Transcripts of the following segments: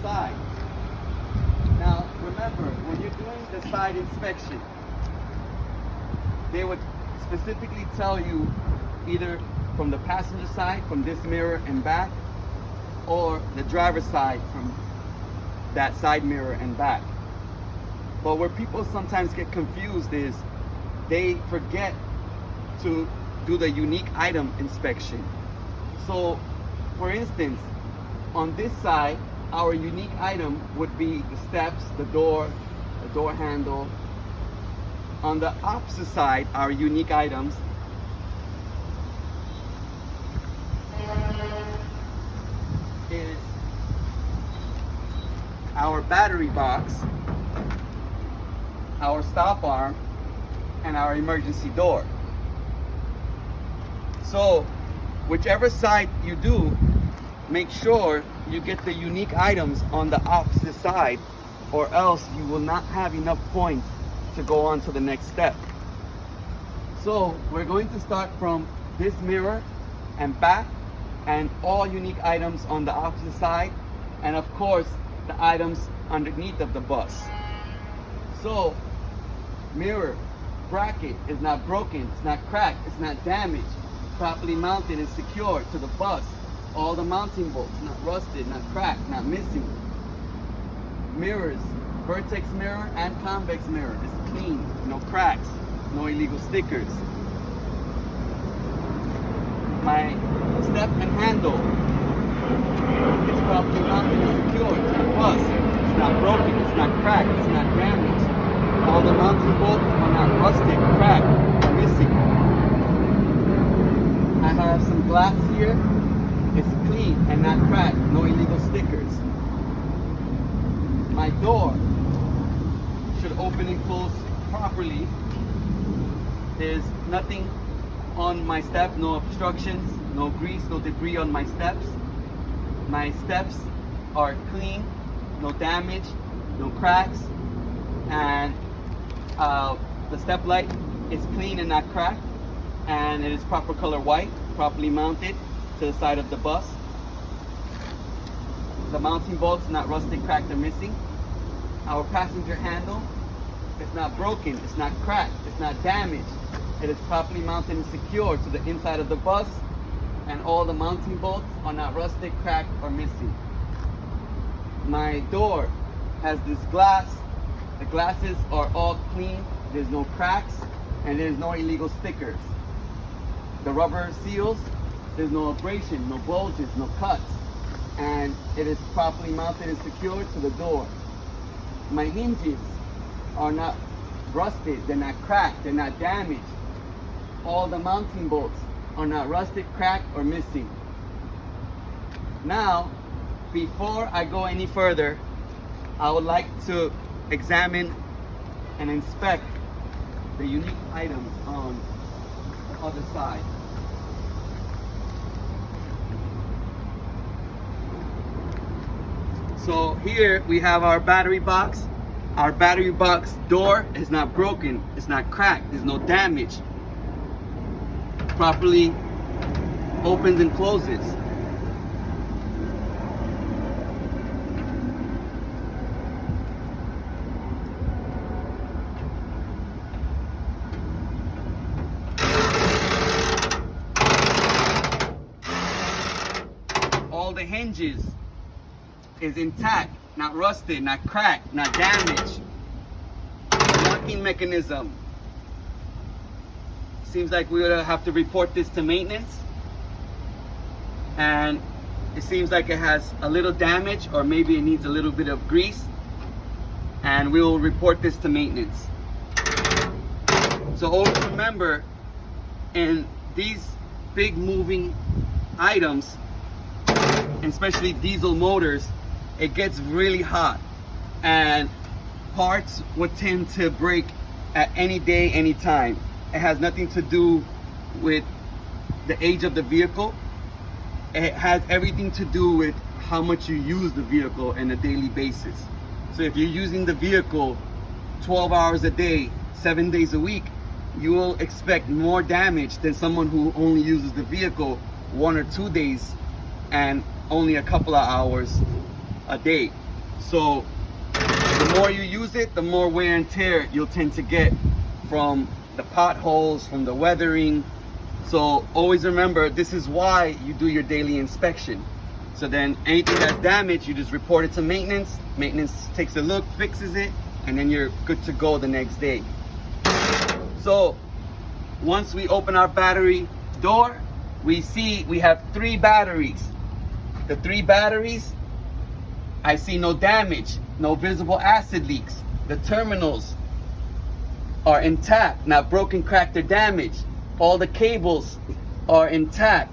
side. Now remember, when you're doing the side inspection, they would specifically tell you either from the passenger side, from this mirror and back, or the driver's side from that side mirror and back. But where people sometimes get confused is they forget to do the unique item inspection. So for instance, on this side, our unique item would be the steps, the door handle. On the opposite side, our unique items is our battery box, our stop arm, and our emergency door. So whichever side you do, make sure you get the unique items on the opposite side, or else you will not have enough points to go on to the next step. So we're going to start from this mirror and back, and all unique items on the opposite side, and of course the items underneath of the bus. So mirror bracket is not broken, it's not cracked, it's not damaged, properly mounted and secured to the bus. All the mounting bolts, not rusted, not cracked, not missing. Mirrors, vertex mirror and convex mirror is clean, no cracks, no illegal stickers. My step and handle is properly mounted and secured to the bus. It's not broken, it's not cracked, it's not damaged. All the mounting bolts are not rusted, cracked, or missing. I have some glass here. It's clean and not cracked, no illegal stickers. My door should open and close properly. There's nothing on my step, no obstructions, no grease, no debris on my steps. My steps are clean, no damage, no cracks, and the step light is clean and not cracked, and it is proper color white, properly mounted to the side of the bus. The mounting bolts not rusted, cracked, or missing. Our passenger handle is not broken, it's not cracked, it's not damaged. It is properly mounted and secured to the inside of the bus, and all the mounting bolts are not rusted, cracked, or missing. My door has this glass. The glasses are all clean, there's no cracks, and there's no illegal stickers. The rubber seals, there's no abrasion, no bulges, no cuts, and it is properly mounted and secured to the door. My hinges are not rusted, they're not cracked, they're not damaged. All the mounting bolts are not rusted, cracked, or missing. Now, before I go any further, I would like to examine and inspect the unique items on the other side. So here we have our battery box. Our battery box door is not broken, it's not cracked, there's no damage. Properly opens and closes. All the hinges is intact, not rusted, not cracked, not damaged. Locking mechanism. Seems like we would have to report this to maintenance. And it seems like it has a little damage, or maybe it needs a little bit of grease. And we will report this to maintenance. So always remember, in these big moving items, especially diesel motors, it gets really hot, and parts would tend to break at any day, any time. It has nothing to do with the age of the vehicle. It has everything to do with how much you use the vehicle on a daily basis. So if you're using the vehicle 12 hours a day, 7 days a week, you will expect more damage than someone who only uses the vehicle 1 or 2 days and only a couple of hours a day. So the more you use it, the more wear and tear you'll tend to get from the potholes, from the weathering. So always remember, this is why you do your daily inspection. So then anything that's damaged, you just report it to maintenance. Maintenance takes a look, fixes it, and then you're good to go the next day. So once we open our battery door, we see we have 3 batteries. The 3 batteries, I see no damage, no visible acid leaks. The terminals are intact, not broken, cracked, or damaged. All the cables are intact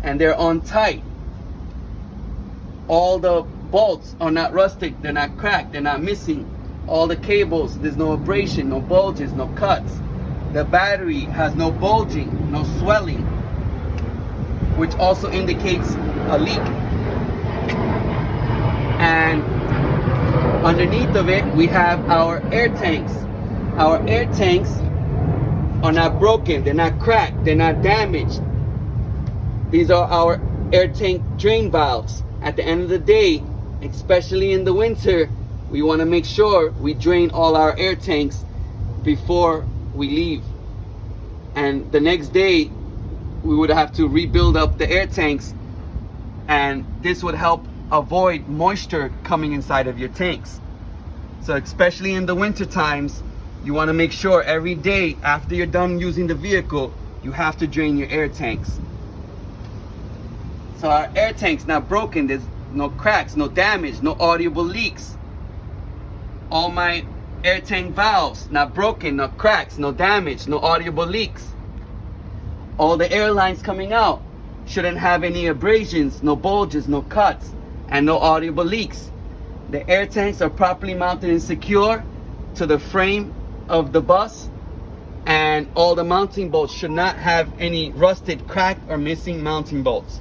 and they're on tight. All the bolts are not rusted, they're not cracked, they're not missing. All the cables, there's no abrasion, no bulges, no cuts. The battery has no bulging, no swelling, which also indicates a leak. And underneath of it, we have our air tanks. Our air tanks are not broken, they're not cracked, they're not damaged. These are our air tank drain valves. At the end of the day, especially in the winter, we want to make sure we drain all our air tanks before we leave. And the next day, we would have to rebuild up the air tanks, and this would help avoid moisture coming inside of your tanks. So especially in the winter times, you want to make sure every day after you're done using the vehicle, you have to drain your air tanks. So our air tank's not broken, there's no cracks, no damage, no audible leaks. All my air tank valves, not broken, no cracks, no damage, no audible leaks. All the air lines coming out shouldn't have any abrasions, no bulges, no cuts, and no audible leaks. The air tanks are properly mounted and secure to the frame of the bus, and all the mounting bolts should not have any rusted, cracked, or missing mounting bolts.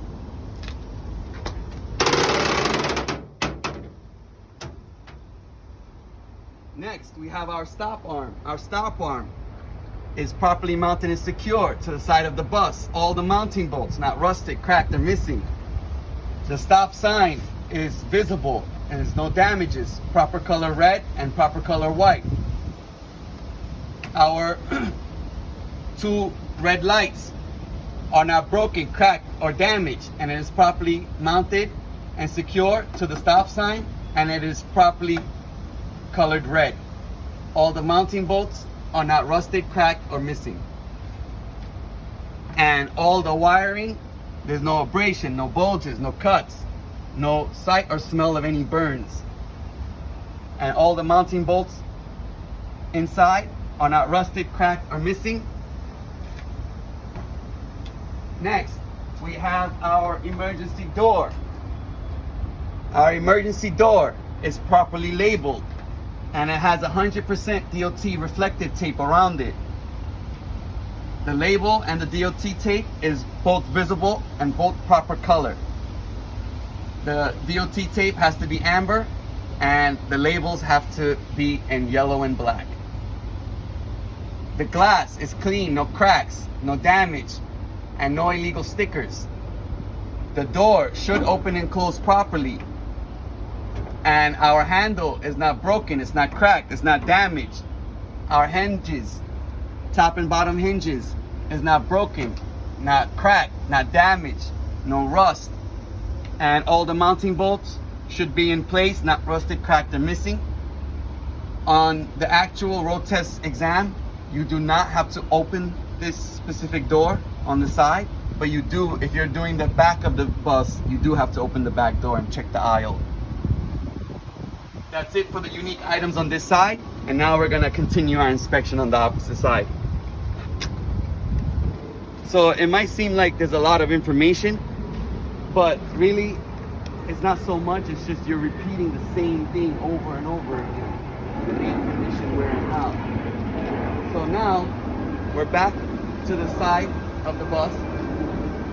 Next, we have our stop arm. Our stop arm is properly mounted and secure to the side of the bus. All the mounting bolts, not rusted, cracked, or missing. The stop sign is visible and there's no damages. Proper color red and proper color white. Our 2 red lights are not broken, cracked, or damaged, and it is properly mounted and secure to the stop sign, and it is properly colored red. All the mounting bolts are not rusted, cracked, or missing. And all the wiring, there's no abrasion, no bulges, no cuts, no sight or smell of any burns. And all the mounting bolts inside are not rusted, cracked, or missing. Next, we have our emergency door. Our emergency door is properly labeled, and it has 100% DOT reflective tape around it. The label and the DOT tape is both visible and both proper color. The DOT tape has to be amber, and the labels have to be in yellow and black. The glass is clean, no cracks, no damage, and no illegal stickers. The door should open and close properly. And our handle is not broken, it's not cracked, it's not damaged. Our hinges, top and bottom hinges, is not broken, not cracked, not damaged, no rust. And all the mounting bolts should be in place, not rusted, cracked, or missing. On the actual road test exam, you do not have to open this specific door on the side, but you do, if you're doing the back of the bus, you do have to open the back door and check the aisle. That's it for the unique items on this side, and now we're gonna continue our inspection on the opposite side. So it might seem like there's a lot of information, but really it's not so much. It's just you're repeating the same thing over and over again. The air condition wearing out. So now we're back to the side of the bus.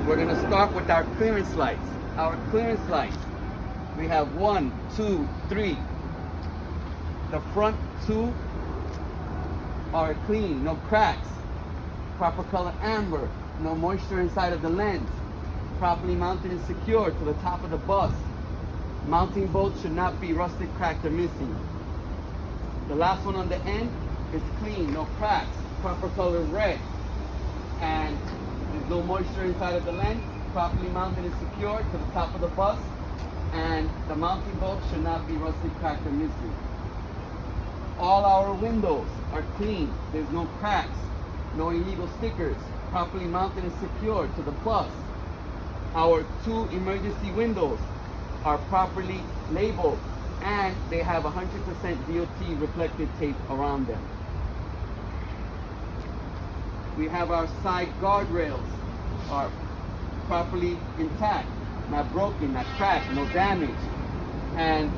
We're gonna start with our clearance lights. Our clearance lights, we have 1, 2, 3. The front 2 are clean, no cracks, proper color amber, no moisture inside of the lens, properly mounted and secured to the top of the bus. Mounting bolts should not be rusted, cracked, or missing. The last one on the end is clean, no cracks, proper color red, and there's no moisture inside of the lens, properly mounted and secured to the top of the bus, and the mounting bolts should not be rusted, cracked, or missing. All our windows are clean, there's no cracks, no illegal stickers, properly mounted and secured to the bus. Our 2 emergency windows are properly labeled, and they have 100% DOT reflective tape around them. We have our side guardrails are properly intact, not broken, not cracked, no damage. And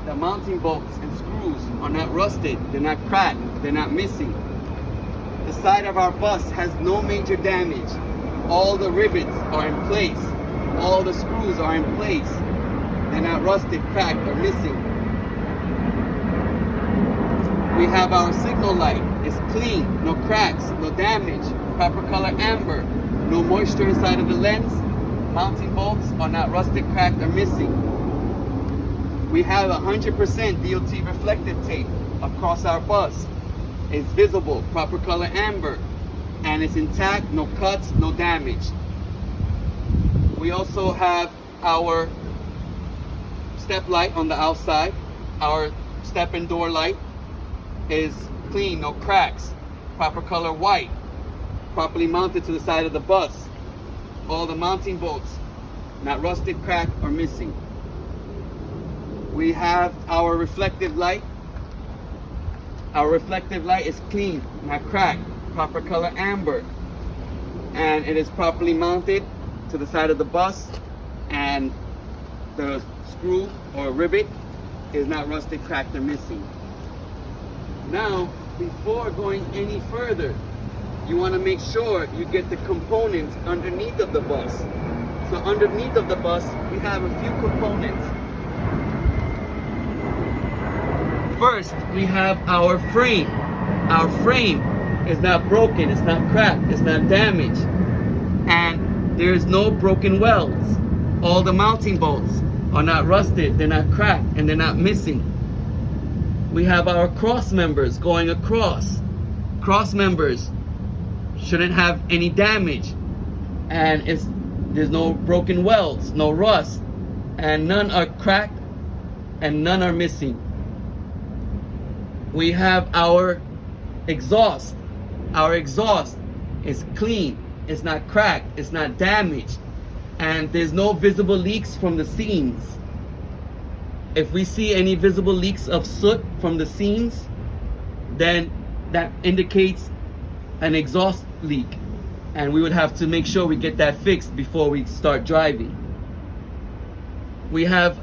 the mounting bolts and screws are not rusted, they're not cracked, they're not missing. The side of our bus has no major damage. All the rivets are in place. All the screws are in place. They're not rusted, cracked, or missing. We have our signal light. It's clean, no cracks, no damage, proper color amber, no moisture inside of the lens. Mounting bolts are not rusted, cracked, or missing. We have 100% DOT reflective tape across our bus. It's visible, proper color amber, and it's intact, no cuts, no damage. We also have our step light on the outside. Our step and door light is clean, no cracks, proper color white, properly mounted to the side of the bus. All the mounting bolts not rusted, cracked, or missing. We have our reflective light. Our reflective light is clean, not cracked, proper color amber, and it is properly mounted to the side of the bus, and the screw or rivet is not rusted, cracked, or missing. Now, before going any further, you want to make sure you get the components underneath of the bus. So underneath of the bus, we have a few components. First, we have our frame. Our frame is not broken, it's not cracked, it's not damaged, and there's no broken welds. All the mounting bolts are not rusted, they're not cracked, and they're not missing. We have our cross members going across. Cross members shouldn't have any damage, and there's no broken welds, no rust, and none are cracked, and none are missing. We have our exhaust. Our exhaust is clean, it's not cracked, it's not damaged, and there's no visible leaks from the seams. If we see any visible leaks of soot from the seams, then that indicates an exhaust leak, and we would have to make sure we get that fixed before we start driving. We have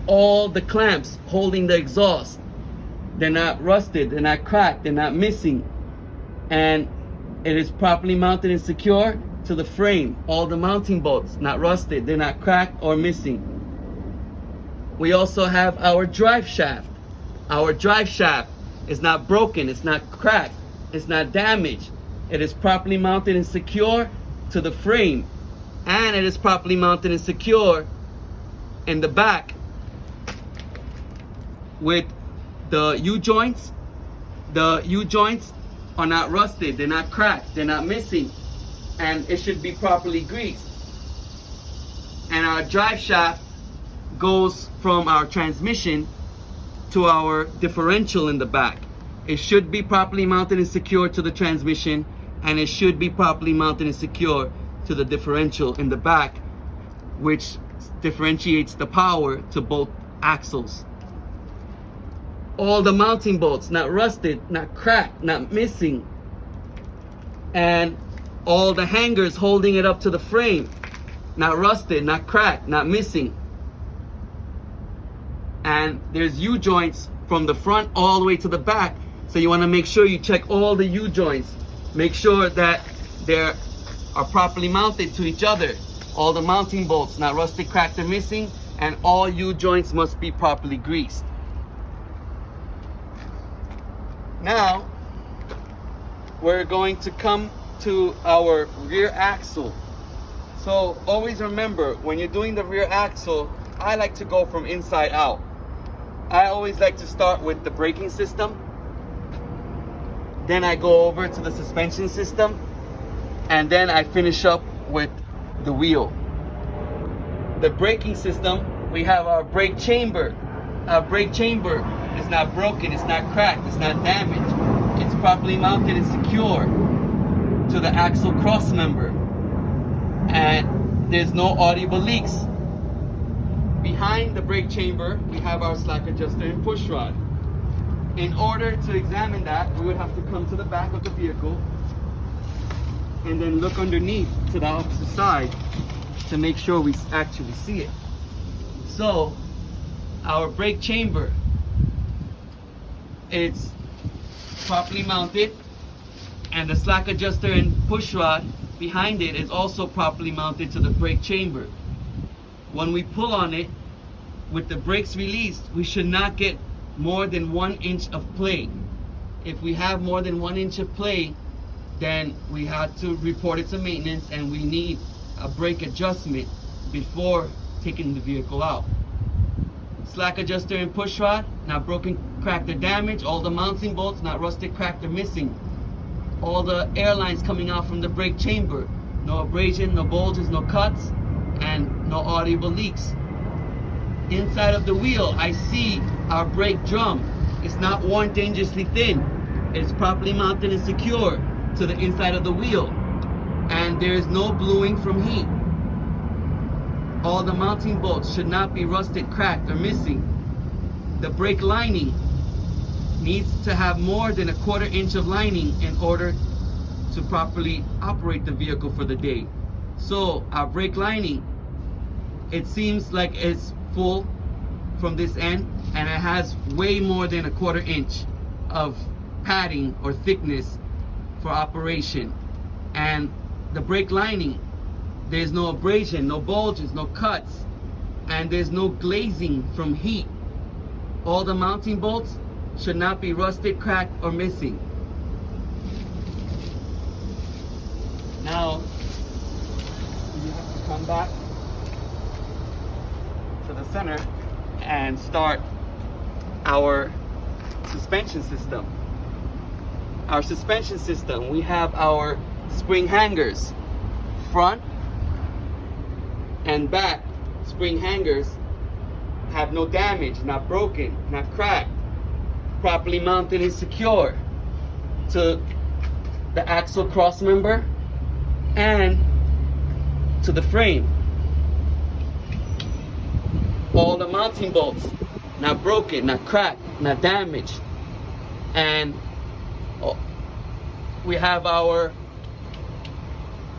all the clamps holding the exhaust. They're not rusted, they're not cracked, they're not missing, and it is properly mounted and secure to the frame. All the mounting bolts not rusted, they're not cracked or missing. We also have our drive shaft. Our drive shaft is not broken, it's not cracked, it's not damaged. It is properly mounted and secure to the frame, and it is properly mounted and secure in the back with the U-joints. The U-joints are not rusted, they're not cracked, they're not missing, and it should be properly greased. And our drive shaft goes from our transmission to our differential in the back. It should be properly mounted and secure to the transmission, and it should be properly mounted and secure to the differential in the back, which differentiates the power to both axles. All the mounting bolts not rusted, not cracked, not missing, and all the hangers holding it up to the frame not rusted, not cracked, not missing. And there's U-joints from the front all the way to the back, so you want to make sure you check all the U-joints. Make sure that they are properly mounted to each other. All the mounting bolts not rusted, cracked, or missing, and all U-joints must be properly greased. Now, we're going to come to our rear axle. So always remember, when you're doing the rear axle, I like to go from inside out. I always like to start with the braking system. Then I go over to the suspension system. And then I finish up with the wheel. The braking system, we have our brake chamber. Our brake chamber is not broken, it's not cracked, it's not damaged. It's properly mounted and secure to the axle cross member. And there's no audible leaks. Behind the brake chamber, we have our slack adjuster and push rod. In order to examine that, we would have to come to the back of the vehicle and then look underneath to the opposite side to make sure we actually see it. So, our brake chamber, it's properly mounted, and the slack adjuster and push rod behind it is also properly mounted to the brake chamber. When we pull on it, with the brakes released, we should not get more than 1 inch of play. If we have more than 1 inch of play, then we have to report it to maintenance, and we need a brake adjustment before taking the vehicle out. Slack adjuster and push rod, not broken, cracked, or damaged. All the mounting bolts, not rusted, cracked, or missing. All the air lines coming out from the brake chamber. No abrasion, no bulges, no cuts, and no audible leaks. Inside of the wheel, I see our brake drum. It's not worn dangerously thin. It's properly mounted and secure to the inside of the wheel. And there is no bluing from heat. All the mounting bolts should not be rusted, cracked, or missing. The brake lining needs to have more than 1/4 inch of lining in order to properly operate the vehicle for the day. So our brake lining, it seems like it's full from this end, and it has way more than 1/4 inch of padding or thickness for operation. And the brake lining, there's no abrasion, no bulges, no cuts, and there's no glazing from heat. All the mounting bolts should not be rusted, cracked, or missing. Now, you have to come back to the center and start our suspension system. Our suspension system, we have our spring hangers, front and back spring hangers have no damage, not broken, not cracked, properly mounted and secure to the axle cross member and to the frame. All the mounting bolts not broken, not cracked, not damaged. And we have our,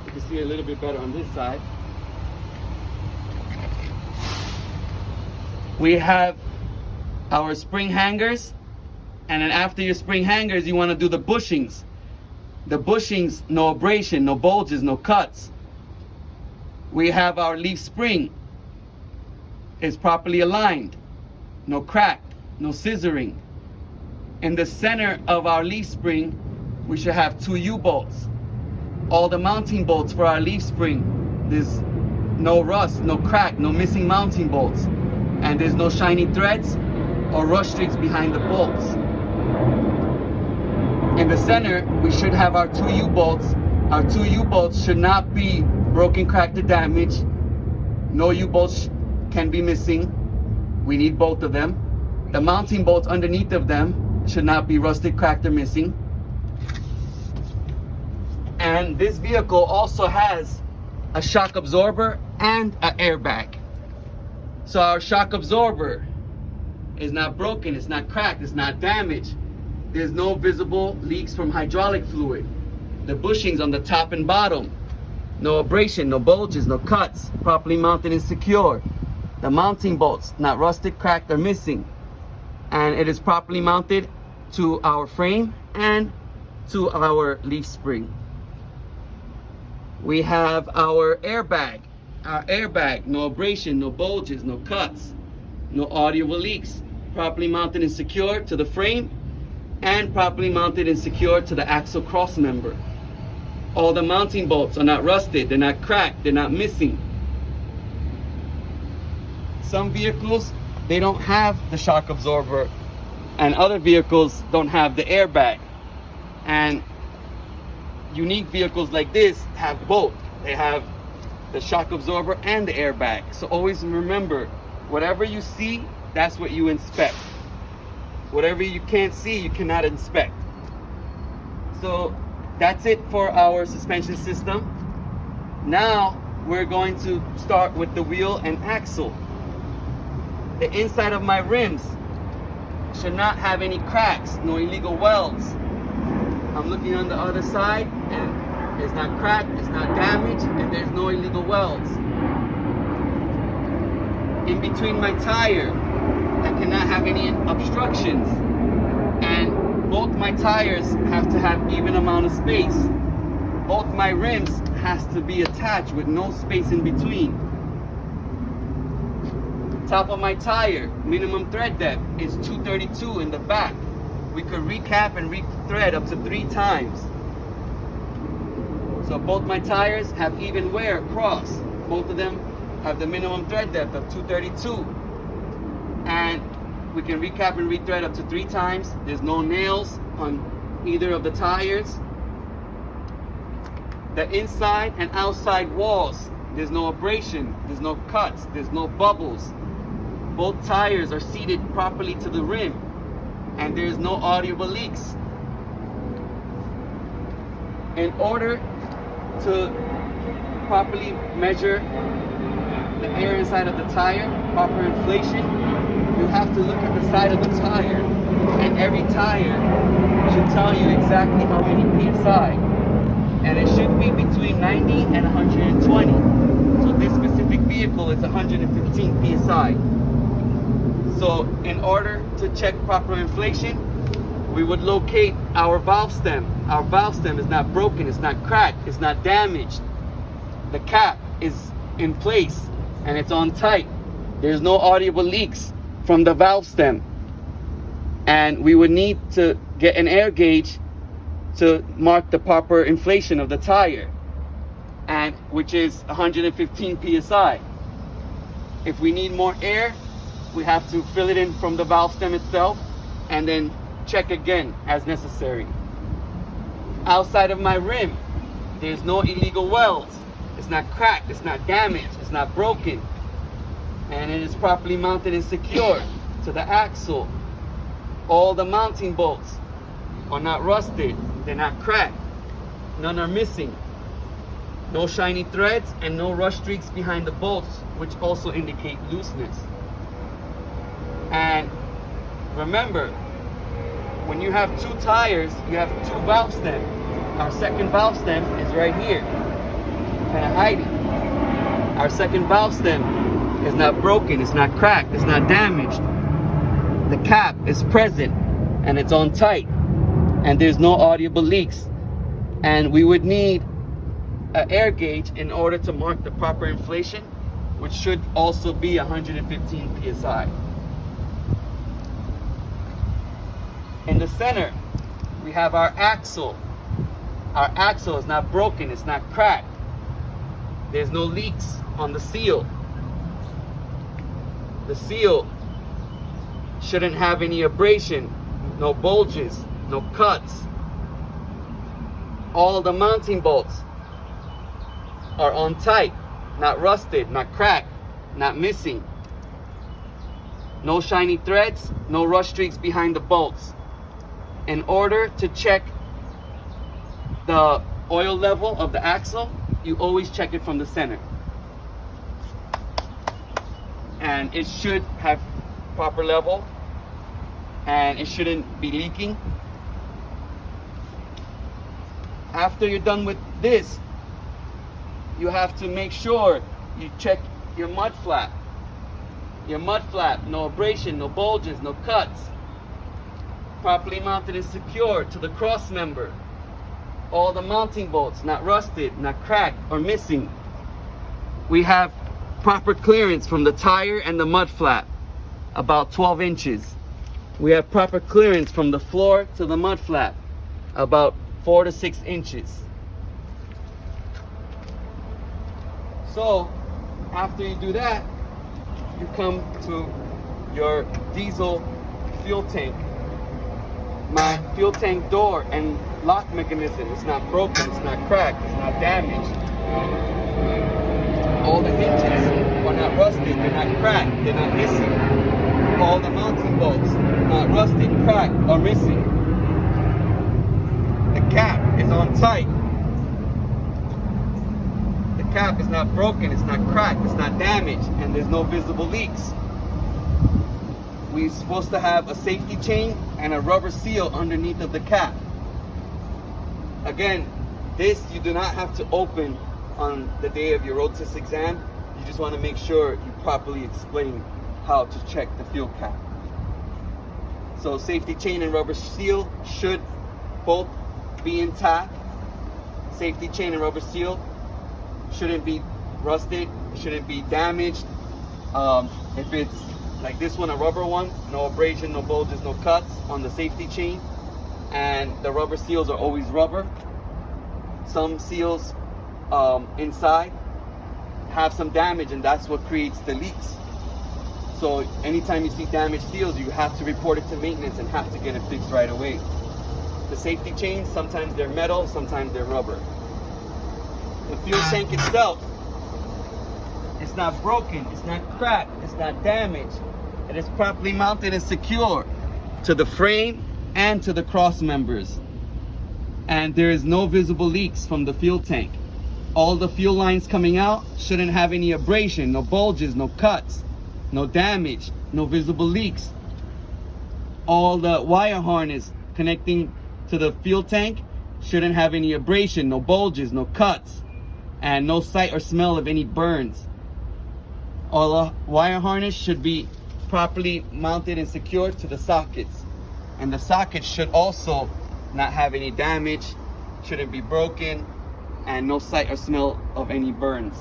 you can see a little bit better on this side. We have our spring hangers, and then after your spring hangers, you want to do the bushings. The bushings, no abrasion, no bulges, no cuts. We have our leaf spring. It's properly aligned, no crack, no scissoring. In the center of our leaf spring, we should have 2 U-bolts. All the mounting bolts for our leaf spring, there's no rust, no crack, no missing mounting bolts. And there's no shiny threads or rust streaks behind the bolts. In the center, we should have our 2 U-bolts. Our 2 U-bolts should not be broken, cracked, or damaged. No U-bolts can be missing. We need both of them. The mounting bolts underneath of them should not be rusted, cracked, or missing. And this vehicle also has a shock absorber and an airbag. So our shock absorber is not broken, it's not cracked, it's not damaged. There's no visible leaks from hydraulic fluid. The bushings on the top and bottom, no abrasion, no bulges, no cuts, properly mounted and secure. The mounting bolts, not rusted, cracked, or missing. And it is properly mounted to our frame and to our leaf spring. We have our airbag. Our airbag, no abrasion, no bulges, no cuts, no audible leaks. Properly mounted and secure to the frame and properly mounted and secure to the axle cross member. All the mounting bolts are not rusted, they're not cracked, they're not missing. some vehicles, they don't have the shock absorber, and other vehicles don't have the airbag. And unique vehicles like this have both. They have the shock absorber and the airbag. So always remember, whatever you see, that's what you inspect. Whatever you can't see, you cannot inspect. So that's it for our suspension system. Now we're going to start with the wheel and axle. The inside of my rims should not have any cracks, no illegal welds. I'm looking on the other side and it's not cracked, it's not damaged, and there's no illegal welds. In between my tire, I cannot have any obstructions, and both my tires have to have even amount of space. Both my rims has to be attached with no space in between. Top of my tire, minimum thread depth is 232 in the back. We could recap and re-thread up to 3 times. So both my tires have even wear across. Both of them have the minimum thread depth of 232. And we can recap and re-thread up to 3 times. There's no nails on either of the tires. The inside and outside walls, there's no abrasion, there's no cuts, there's no bubbles. Both tires are seated properly to the rim, and there's no audible leaks. In order to properly measure the air inside of the tire, proper inflation, you have to look at the side of the tire, and every tire should tell you exactly how many PSI, and it should be between 90 and 120. So this specific vehicle is 115 PSI. So in order to check proper inflation, we would locate our valve stem. Our valve stem is not broken, it's not cracked, it's not damaged. The cap is in place and it's on tight. There's no audible leaks from the valve stem. And we would need to get an air gauge to mark the proper inflation of the tire, and which is 115 PSI. If we need more air, we have to fill it in from the valve stem itself and then check again as necessary. Outside of my rim, there's no illegal welds. It's not cracked, it's not damaged, it's not broken, and it is properly mounted and secured to the axle. All the mounting bolts are not rusted, they're not cracked, none are missing. No shiny threads and no rust streaks behind the bolts, which also indicate looseness. And remember, when you have 2 tires, you have 2 valve stems. Our second valve stem is right here, kind of hiding. Our second valve stem is not broken, it's not cracked, it's not damaged. The cap is present and it's on tight, and there's no audible leaks. And we would need an air gauge in order to mark the proper inflation, which should also be 115 PSI. In the center, we have our axle. Our axle is not broken, it's not cracked. There's no leaks on the seal. The seal shouldn't have any abrasion, no bulges, no cuts. All the mounting bolts are on tight, not rusted, not cracked, not missing. No shiny threads, no rust streaks behind the bolts. In order to check the oil level of the axle, you always check it from the center. And it should have proper level, and it shouldn't be leaking. After you're done with this, you have to make sure you check your mud flap. Your mud flap, no abrasion, no bulges, no cuts. Properly mounted and secured to the cross member. All the mounting bolts not rusted, not cracked or missing. We have proper clearance from the tire and the mud flap, about 12 inches. We have proper clearance from the floor to the mud flap, about 4 to 6 inches. So after you do that, you come to your diesel fuel tank, my fuel tank door and lock mechanism is not broken, it's not cracked, it's not damaged. All the hinges are not rusted, they're not cracked, they're not missing. All the mounting bolts are not rusted, cracked, or missing. The cap is on tight. The cap is not broken, it's not cracked, it's not damaged, and there's no visible leaks. We're supposed to have a safety chain and a rubber seal underneath of the cap. Again, this you do not have to open on the day of your road test exam. You just want to make sure you properly explain how to check the fuel cap. So safety chain and rubber seal should both be intact. Safety chain and rubber seal shouldn't be rusted, shouldn't be damaged. If it's like this one, a rubber one, no abrasion, no bulges, no cuts on the safety chain, and the rubber seals are always rubber. Some seals inside have some damage, and that's what creates the leaks. So anytime you see damaged seals, you have to report it to maintenance and have to get it fixed right away. The safety chains, sometimes they're metal, sometimes they're rubber. The fuel tank itself, it's not broken, it's not cracked, it's not damaged. It is properly mounted and secure to the frame and to the cross members. And there is no visible leaks from the fuel tank. All the fuel lines coming out shouldn't have any abrasion, no bulges, no cuts, no damage, no visible leaks. All the wire harness connecting to the fuel tank shouldn't have any abrasion, no bulges, no cuts, and no sight or smell of any burns. All the wire harness should be properly mounted and secured to the sockets. And the sockets should also not have any damage, shouldn't be broken, and no sight or smell of any burns.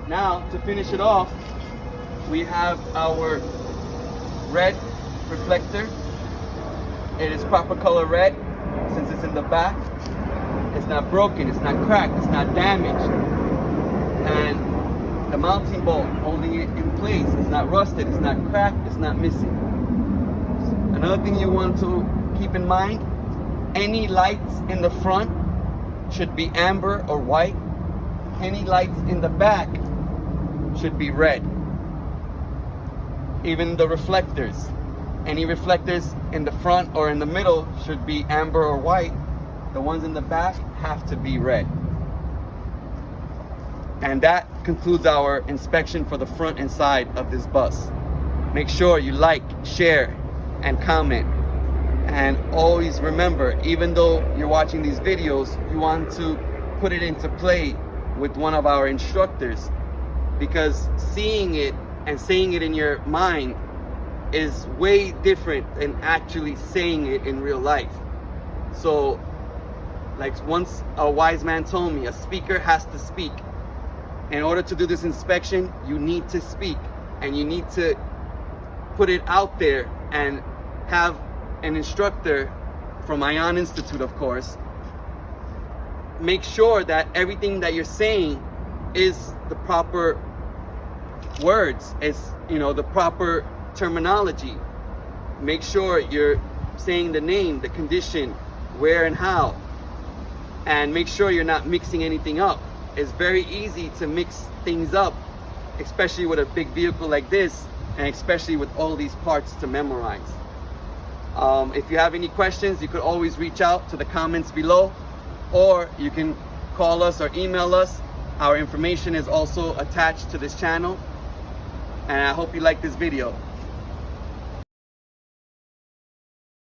Now, to finish it off, we have our red reflector. It is proper color red since it's in the back. It's not broken, it's not cracked, it's not damaged. And the mounting bolt holding it in place is not rusted, it's not cracked, it's not missing. Another thing you want to keep in mind, any lights in the front should be amber or white. Any lights in the back should be red. Even the reflectors. Any reflectors in the front or in the middle should be amber or white. The ones in the back have to be red. And that concludes our inspection for the front and side of this bus. Make sure you like, share, and comment. And always remember, even though you're watching these videos, you want to put it into play with one of our instructors, because seeing it and saying it in your mind is way different than actually saying it in real life. So, like once a wise man told me, a speaker has to speak. In order to do this inspection, you need to speak, and you need to put it out there and have an instructor from Ayaan Institute, of course, make sure that everything that you're saying is the proper words, is, you know, the proper terminology. Make sure you're saying the name, the condition, where and how, and make sure you're not mixing anything up. It's very easy to mix things up, especially with a big vehicle like this, and especially with all these parts to memorize. If you have any questions, you could always reach out to the comments below, or you can call us or email us. Our information is also attached to this channel, and I hope you like this video.